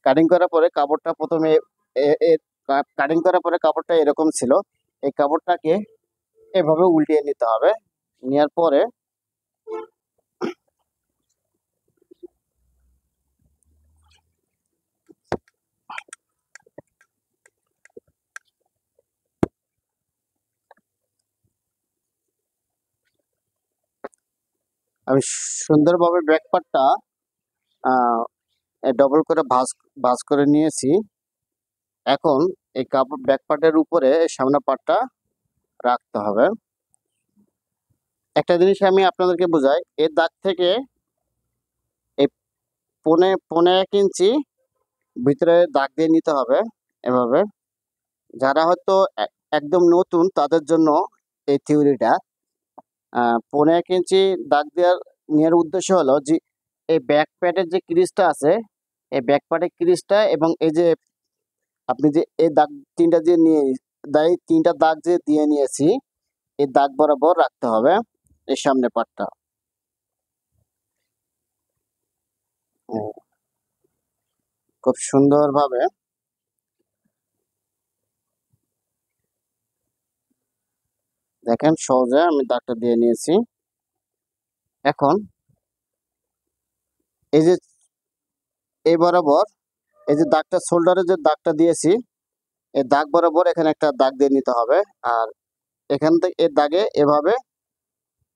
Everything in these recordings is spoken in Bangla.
কাটিং করার পরে কাপড়টা প্রথমে কাটিং করার পরে কাপড়টা এরকম ছিল। এই কাপড়টাকে এভাবে উল্টিয়ে নিতে হবে। নেওয়ার পরে আমি সুন্দরভাবে ব্যাক পার্টটা ডবল করে ভাঁজ ভাঁজ করে নিয়েছি। এখন এই কাপড় ব্যাক পার্টের উপরে এই সামনে পার্টটা রাখতে হবে। একটা জিনিস আমি আপনাদেরকে বোঝাই, এই দাগ থেকে এই পৌনে পৌনে 1 ইঞ্চি ভিতরে দাগ দিয়ে নিতে হবে এভাবে। যারা হয়তো একদম নতুন তাদের জন্য এই থিওরিটা। পৌনে 1 ইঞ্চি দাগ দেওয়ার নেওয়ার উদ্দেশ্য হলো যে এই ব্যাক প্যাডের যে ক্রিজটা আছে, এই ব্যাক প্যাডের ক্রিজটা এবং এই যে আপনি যে এই দাগ তিনটা যে নিয়ে তিনটা দাগ যে দিয়ে নিয়েছি, এই দাগ বরাবর রাখতে হবে এই সামনে পাটটা। খুব সুন্দরভাবে দেখেন, সহজে আমি দাগটা দিয়ে নিয়েছি। এখন এই যে এই বরাবর এই যে দাগটা শোল্ডারে যে দাগটা দিয়েছি, এই দাগ বরাবর এখানে একটা দাগ দিয়ে নিতে হবে। আর এখান থেকে এই দাগে এভাবে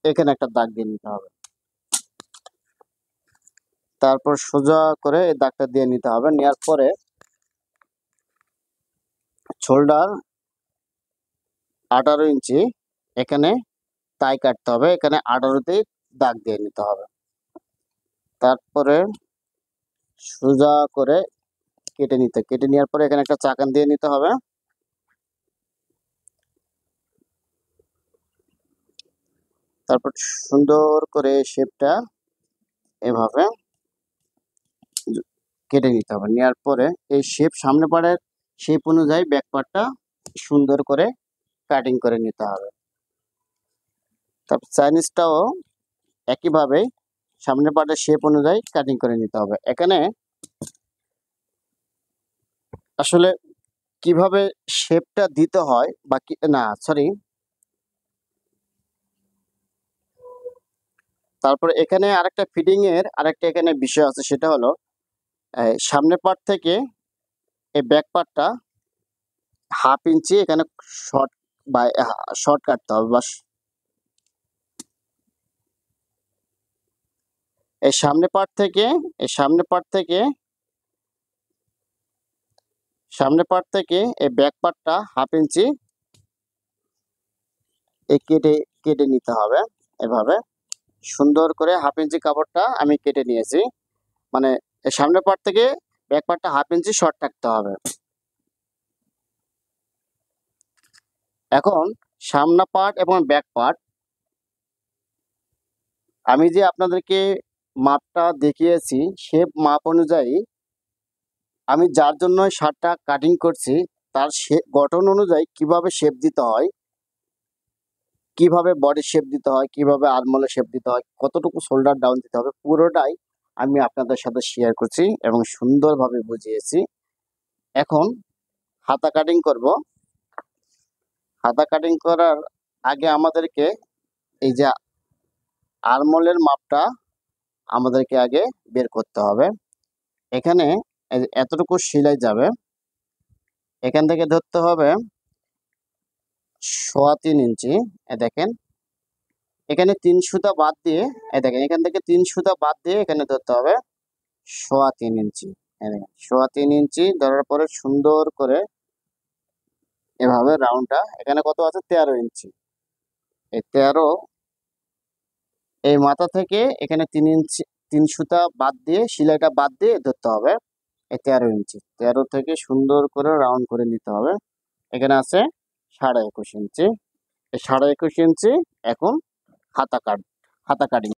এখানে একটা দাগ দিয়ে নিতে হবে। তারপর সোজা করে এই দাগটা দিয়ে নিতে হবে। নেওয়ার পরে শোল্ডার 18 ইঞ্চি এখানে তাই কাটতে হবে। এখানে 18তেই দাগ দিয়ে নিতে হবে। তারপরে সোজা করে কেটে নেওয়ার পরে এখানে একটা চাকান দিয়ে নিতে হবে। তারপর সুন্দর করে শেপটা এভাবে কেটে নিতে হবে। নেওয়ার পরে এই শেপ সামনে পাড়ের শেপ অনুযায়ী ব্যাক পার্টটা সুন্দর করে কাটিং করে নিতে হবে। তারপর চাইনিজটাও একইভাবে সামনে পার্টের শেপ অনুযায়ী কাটিং করে নিতে হবে। এখানে আসলে কিভাবে শেপটা দিতে হয় বা তারপরে এখানে আরেকটা ফিটিং এর আরেকটা এখানে বিষয় আছে, সেটা হলো সামনের পার্ট থেকে এই ব্যাক পার্টটা 1/2 ইঞ্চি এখানে শর্ট বা শর্ট কাটতে হবে। বা এই সামনে পার্ট থেকে এই সামনে পার্ট থেকে এই ব্যাক পার্টটা 1/2 ইঞ্চি কেটে কেটে নিতে হবে। এভাবে সুন্দর করে 1/2 ইঞ্চি কাপড়টা আমি কেটে নিয়েছি। মানে এই সামনের পার্ট থেকে ব্যাক পার্টটা 1/2 ইঞ্চি শর্ট রাখতে হবে। এখন সামনা পার্ট এবং ব্যাক পার্ট আমি যে আপনাদেরকে মাপটা দেখিয়েছি, শেপ মাপ অনুযায়ী আমি যার জন্য শার্টটা কাটিং করছি তার গঠন অনুযায়ী কিভাবে শেপ দিতে হয়, কিভাবে বডি শেপ দিতে হয়, কিভাবে আর্মহোলের শেপ দিতে হয়, কতটুকু শোল্ডার ডাউন দিতে হবে, পুরোটাই আমি আপনাদের সাথে শেয়ার করছি এবং সুন্দরভাবে বুঝিয়েছি। এখন হাতা কাটিং করব। হাতা কাটিং করার আগে আমাদেরকে এই যে আর্মহোলের মাপটা আমাদেরকে আগে বের করতে হবে। এখানে এতটুকু সেলাই যাবে, এখান থেকে ধরতে হবে 3.25 ইঞ্চি। দেখেন এখানে 3 সুতা বাদ দিয়ে, দেখেন এখান থেকে 3 সুতা বাদ দিয়ে এখানে ধরতে হবে 3.25 ইঞ্চি। দেখেন 3.25 ইঞ্চি ধরার পরে সুন্দর করে এভাবে রাউন্ডটা, এখানে কত আছে 13 ইঞ্চি। এই 13 এই মাথা থেকে এখানে 3 ইঞ্চি 3 সুতা বাদ দিয়ে সেলাইটা বাদ দিয়ে ধরতে হবে এই 13 ইঞ্চি। 13 থেকে সুন্দর করে রাউন্ড করে নিতে হবে। এখানে আছে 21.5 ইঞ্চি। এই 21.5 ইঞ্চি এখন হাতা কাটিং